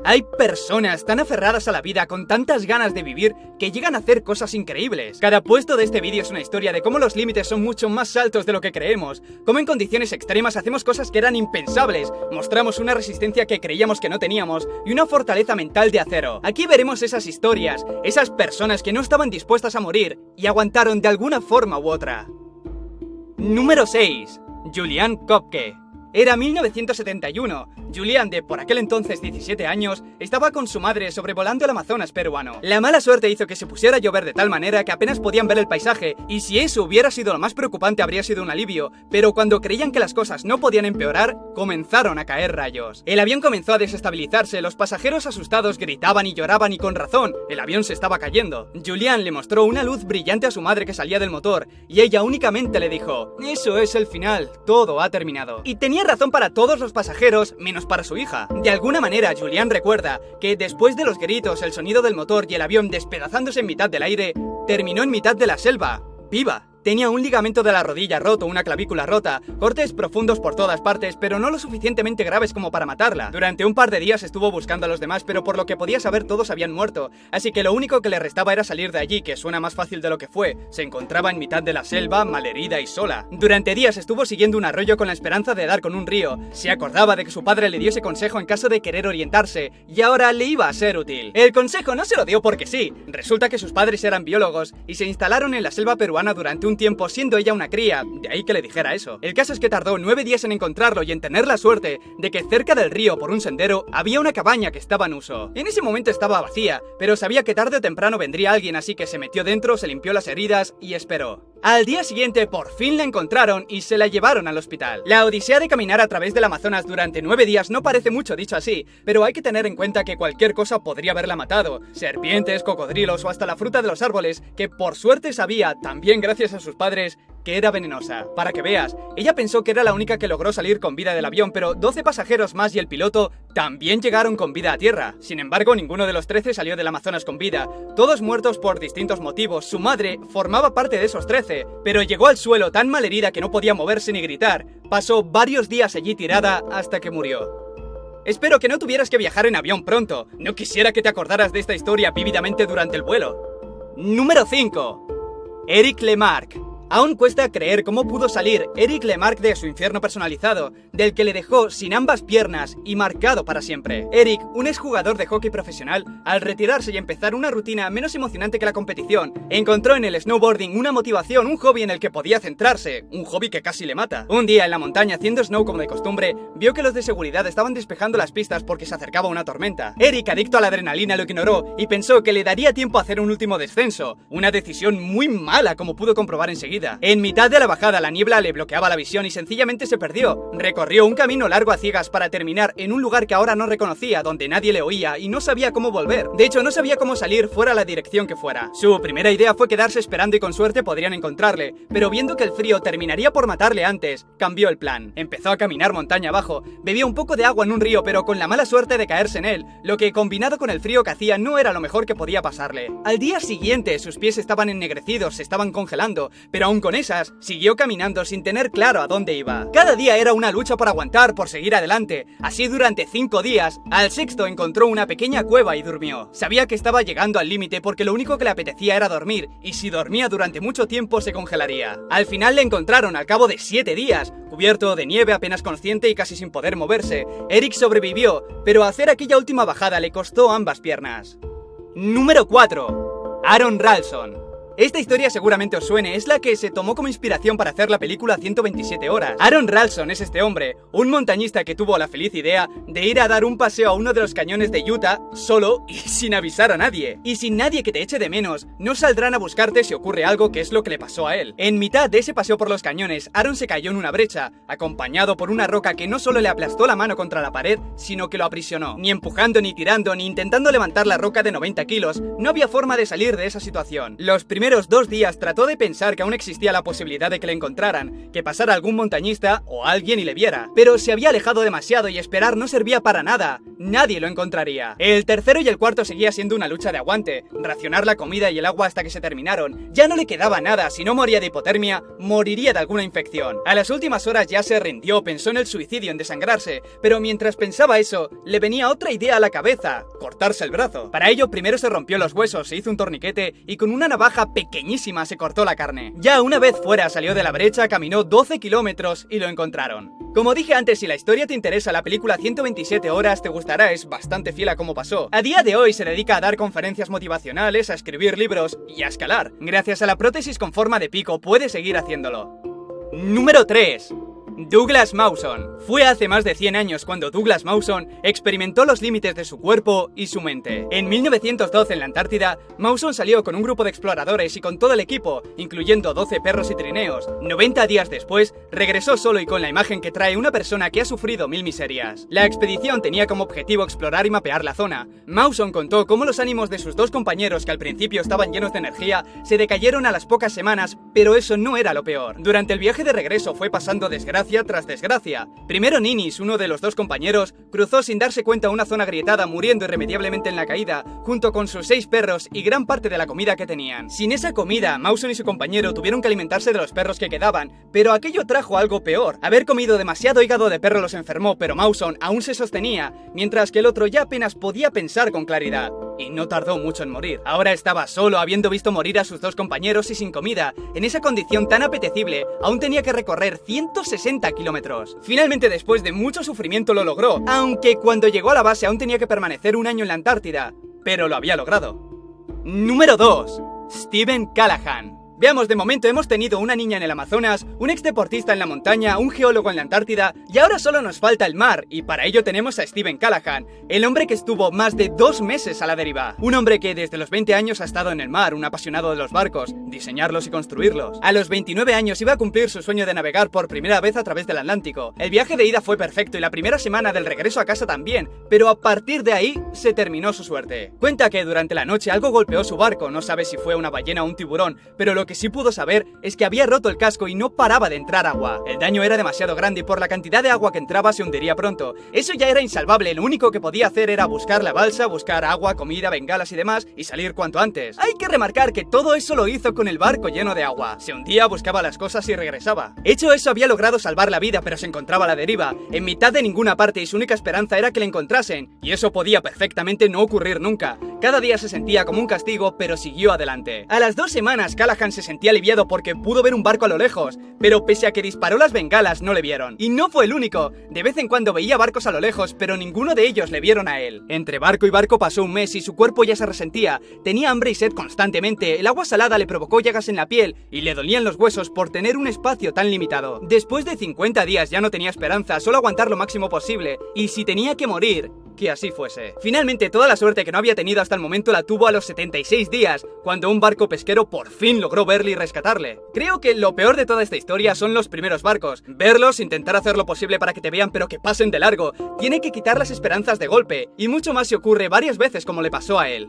Hay personas tan aferradas a la vida, con tantas ganas de vivir, que llegan a hacer cosas increíbles. Cada puesto de este vídeo es una historia de cómo los límites son mucho más altos de lo que creemos, cómo en condiciones extremas hacemos cosas que eran impensables, mostramos una resistencia que creíamos que no teníamos y una fortaleza mental de acero. Aquí veremos esas historias, esas personas que no estaban dispuestas a morir y aguantaron de alguna forma u otra. Número 6. Julian Köpke. Era 1971. Julian, de por aquel entonces 17 años, estaba con su madre sobrevolando el Amazonas peruano. La mala suerte hizo que se pusiera a llover de tal manera que apenas podían ver el paisaje, y si eso hubiera sido lo más preocupante habría sido un alivio, pero cuando creían que las cosas no podían empeorar, comenzaron a caer rayos. El avión comenzó a desestabilizarse, los pasajeros asustados gritaban y lloraban y con razón, el avión se estaba cayendo. Julian le mostró una luz brillante a su madre que salía del motor, y ella únicamente le dijo: "Eso es el final, todo ha terminado". Y tenía razón para todos los pasajeros, menos para su hija. De alguna manera, Julian recuerda que después de los gritos, el sonido del motor y el avión despedazándose en mitad del aire, terminó en mitad de la selva, viva. Tenía un ligamento de la rodilla roto, una clavícula rota, cortes profundos por todas partes, pero no lo suficientemente graves como para matarla. Durante un par de días estuvo buscando a los demás, pero por lo que podía saber todos habían muerto, así que lo único que le restaba era salir de allí, que suena más fácil de lo que fue. Se encontraba en mitad de la selva, malherida y sola. Durante días estuvo siguiendo un arroyo con la esperanza de dar con un río. Se acordaba de que su padre le diese consejo en caso de querer orientarse, y ahora le iba a ser útil. El consejo no se lo dio porque sí. Resulta que sus padres eran biólogos y se instalaron en la selva peruana durante un tiempo, siendo ella una cría, de ahí que le dijera eso. El caso es que tardó 9 días en encontrarlo y en tener la suerte de que cerca del río, por un sendero, había una cabaña que estaba en uso. En ese momento estaba vacía, pero sabía que tarde o temprano vendría alguien, así que se metió dentro, se limpió las heridas y esperó. Al día siguiente por fin la encontraron y se la llevaron al hospital. La odisea de caminar a través del Amazonas durante 9 días no parece mucho dicho así, pero hay que tener en cuenta que cualquier cosa podría haberla matado. Serpientes, cocodrilos o hasta la fruta de los árboles, que por suerte sabía, también gracias a sus padres, que era venenosa. Para que veas, ella pensó que era la única que logró salir con vida del avión, pero 12 pasajeros más y el piloto también llegaron con vida a tierra. Sin embargo, ninguno de los 13 salió del Amazonas con vida, todos muertos por distintos motivos. Su madre formaba parte de esos 13, pero llegó al suelo tan malherida que no podía moverse ni gritar. Pasó varios días allí tirada hasta que murió. Espero que no tuvieras que viajar en avión pronto. No quisiera que te acordaras de esta historia vívidamente durante el vuelo. Número 5. Eric Lemarque. Aún cuesta creer cómo pudo salir Eric Lemarque de su infierno personalizado, del que le dejó sin ambas piernas y marcado para siempre. Eric, un exjugador de hockey profesional, al retirarse y empezar una rutina menos emocionante que la competición, encontró en el snowboarding una motivación, un hobby en el que podía centrarse, un hobby que casi le mata. Un día en la montaña, haciendo snow como de costumbre, vio que los de seguridad estaban despejando las pistas porque se acercaba una tormenta. Eric, adicto a la adrenalina, lo ignoró y pensó que le daría tiempo a hacer un último descenso, una decisión muy mala como pudo comprobar enseguida. En mitad de la bajada la niebla le bloqueaba la visión y sencillamente se perdió. Recorrió un camino largo a ciegas para terminar en un lugar que ahora no reconocía, donde nadie le oía y no sabía cómo volver. De hecho, no sabía cómo salir fuera la dirección que fuera. Su primera idea fue quedarse esperando y con suerte podrían encontrarle, pero viendo que el frío terminaría por matarle antes, cambió el plan. Empezó a caminar montaña abajo, bebió un poco de agua en un río, pero con la mala suerte de caerse en él, lo que combinado con el frío que hacía no era lo mejor que podía pasarle. Al día siguiente sus pies estaban ennegrecidos, se estaban congelando, pero aún con esas, siguió caminando sin tener claro a dónde iba. Cada día era una lucha por aguantar, por seguir adelante. Así durante 5 días, al sexto encontró una pequeña cueva y durmió. Sabía que estaba llegando al límite porque lo único que le apetecía era dormir, y si dormía durante mucho tiempo se congelaría. Al final le encontraron al cabo de 7 días, cubierto de nieve, apenas consciente y casi sin poder moverse. Eric sobrevivió, pero hacer aquella última bajada le costó ambas piernas. Número 4. Aron Ralston. Esta historia seguramente os suene, es la que se tomó como inspiración para hacer la película 127 horas. Aron Ralston es este hombre, un montañista que tuvo la feliz idea de ir a dar un paseo a uno de los cañones de Utah, solo y sin avisar a nadie. Y sin nadie que te eche de menos, no saldrán a buscarte si ocurre algo, que es lo que le pasó a él. En mitad de ese paseo por los cañones, Aron se cayó en una brecha, acompañado por una roca que no solo le aplastó la mano contra la pared, sino que lo aprisionó. Ni empujando, ni tirando, ni intentando levantar la roca de 90 kilos, no había forma de salir de esa situación. Los primeros primeros 2 días trató de pensar que aún existía la posibilidad de que le encontraran, que pasara algún montañista o alguien y le viera, pero se había alejado demasiado y esperar no servía para nada, nadie lo encontraría. El tercero y el cuarto seguía siendo una lucha de aguante, racionar la comida y el agua hasta que se terminaron, ya no le quedaba nada, si no moría de hipotermia, moriría de alguna infección. A las últimas horas ya se rindió, pensó en el suicidio, en desangrarse, pero mientras pensaba eso, le venía otra idea a la cabeza: cortarse el brazo. Para ello primero se rompió los huesos, se hizo un torniquete y con una navaja pequeñísima se cortó la carne. Ya una vez fuera salió de la brecha, caminó 12 kilómetros y lo encontraron. Como dije antes, si la historia te interesa, la película 127 horas te gustará, es bastante fiel a cómo pasó. A día de hoy se dedica a dar conferencias motivacionales, a escribir libros y a escalar. Gracias a la prótesis con forma de pico puede seguir haciéndolo. Número 3. Douglas Mawson. Fue hace más de 100 años cuando Douglas Mawson experimentó los límites de su cuerpo y su mente. En 1912, en la Antártida, Mawson salió con un grupo de exploradores y con todo el equipo, incluyendo 12 perros y trineos. 90 días después, regresó solo y con la imagen que trae una persona que ha sufrido 1000 miserias. La expedición tenía como objetivo explorar y mapear la zona. Mawson contó cómo los ánimos de sus 2 compañeros, que al principio estaban llenos de energía, se decayeron a las pocas semanas, pero eso no era lo peor. Durante el viaje de regreso fue pasando desgracia tras desgracia. Primero Ninis, uno de los 2 compañeros, cruzó sin darse cuenta una zona agrietada, muriendo irremediablemente en la caída, junto con sus 6 perros y gran parte de la comida que tenían. Sin esa comida, Mawson y su compañero tuvieron que alimentarse de los perros que quedaban, pero aquello trajo algo peor. Haber comido demasiado hígado de perro los enfermó, pero Mawson aún se sostenía, mientras que el otro ya apenas podía pensar con claridad. Y no tardó mucho en morir. Ahora estaba solo, habiendo visto morir a sus 2 compañeros y sin comida. En esa condición tan apetecible, aún tenía que recorrer 160 kilómetros. Finalmente, después de mucho sufrimiento, lo logró, aunque cuando llegó a la base aún tenía que permanecer 1 año en la Antártida. Pero lo había logrado. Número 2. Steven Callahan. Veamos, de momento hemos tenido una niña en el Amazonas, un exdeportista en la montaña, un geólogo en la Antártida y ahora solo nos falta el mar, y para ello tenemos a Steven Callahan, el hombre que estuvo más de 2 meses a la deriva. Un hombre que desde los 20 años ha estado en el mar, un apasionado de los barcos, diseñarlos y construirlos. A los 29 años iba a cumplir su sueño de navegar por primera vez a través del Atlántico. El viaje de ida fue perfecto y la primera semana del regreso a casa también, pero a partir de ahí se terminó su suerte. Cuenta que durante la noche algo golpeó su barco, no sabe si fue una ballena o un tiburón, pero lo que sí pudo saber es que había roto el casco y no paraba de entrar agua. El daño era demasiado grande y por la cantidad de agua que entraba se hundiría pronto. Eso ya era insalvable, lo único que podía hacer era buscar la balsa, buscar agua, comida, bengalas y demás y salir cuanto antes. Hay que remarcar que todo eso lo hizo con el barco lleno de agua. Se hundía, buscaba las cosas y regresaba. Hecho eso, había logrado salvar la vida, pero se encontraba a la deriva, en mitad de ninguna parte, y su única esperanza era que le encontrasen, y eso podía perfectamente no ocurrir nunca. Cada día se sentía como un castigo, pero siguió adelante. A las 2 semanas, Callahan se sentía aliviado porque pudo ver un barco a lo lejos, pero pese a que disparó las bengalas no le vieron. Y no fue el único, de vez en cuando veía barcos a lo lejos, pero ninguno de ellos le vieron a él. Entre barco y barco pasó un mes y su cuerpo ya se resentía, tenía hambre y sed constantemente, el agua salada le provocó llagas en la piel y le dolían los huesos por tener un espacio tan limitado. Después de 50 días ya no tenía esperanza, solo aguantar lo máximo posible, y si tenía que morir, que así fuese. Finalmente, toda la suerte que no había tenido hasta el momento la tuvo a los 76 días, cuando un barco pesquero por fin logró verle y rescatarle. Creo que lo peor de toda esta historia son los primeros barcos. Verlos, intentar hacer lo posible para que te vean pero que pasen de largo, tiene que quitar las esperanzas de golpe, y mucho más si ocurre varias veces como le pasó a él.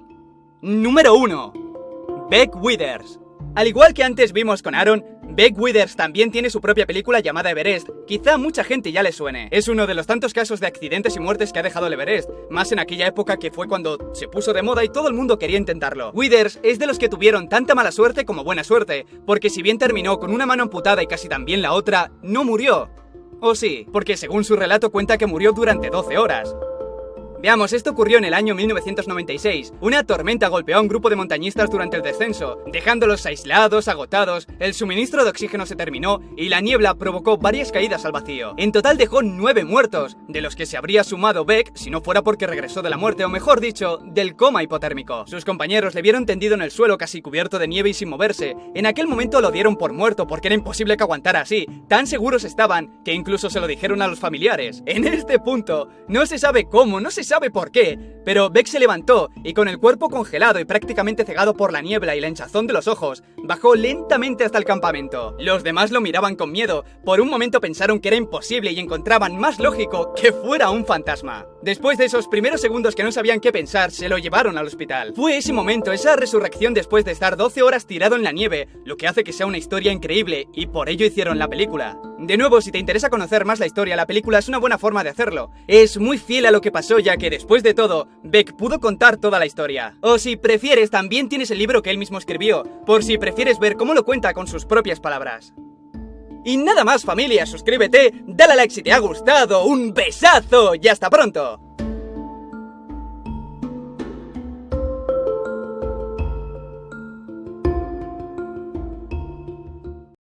Número 1. Beck Withers. Al igual que antes vimos con Aaron, Beck Withers también tiene su propia película llamada Everest. Quizá a mucha gente ya le suene. Es uno de los tantos casos de accidentes y muertes que ha dejado el Everest, más en aquella época que fue cuando se puso de moda y todo el mundo quería intentarlo. Withers es de los que tuvieron tanta mala suerte como buena suerte, porque si bien terminó con una mano amputada y casi también la otra, no murió. ¿O sí? Porque según su relato cuenta que murió durante 12 horas. Veamos, esto ocurrió en el año 1996. Una tormenta golpeó a un grupo de montañistas durante el descenso, dejándolos aislados, agotados, el suministro de oxígeno se terminó y la niebla provocó varias caídas al vacío. En total dejó 9 muertos, de los que se habría sumado Beck si no fuera porque regresó de la muerte, o mejor dicho, del coma hipotérmico. Sus compañeros le vieron tendido en el suelo casi cubierto de nieve y sin moverse. En aquel momento lo dieron por muerto porque era imposible que aguantara así. Tan seguros estaban que incluso se lo dijeron a los familiares. En este punto, no se sabe cómo, no se sabe por qué, Pero Beck se levantó y con el cuerpo congelado y prácticamente cegado por la niebla y la hinchazón de los ojos, bajó lentamente hasta el campamento. Los demás lo miraban con miedo, por un momento pensaron que era imposible y encontraban más lógico que fuera un fantasma. Después de esos primeros segundos que no sabían qué pensar, se lo llevaron al hospital. Fue ese momento, esa resurrección después de estar 12 horas tirado en la nieve, lo que hace que sea una historia increíble, y por ello hicieron la película. De nuevo, si te interesa conocer más la historia, la película es una buena forma de hacerlo. Es muy fiel a lo que pasó, ya que después de todo, Beck pudo contar toda la historia. O si prefieres, también tienes el libro que él mismo escribió, por si prefieres ver cómo lo cuenta con sus propias palabras. Y nada más, familia, suscríbete, dale a like si te ha gustado, un besazo y hasta pronto.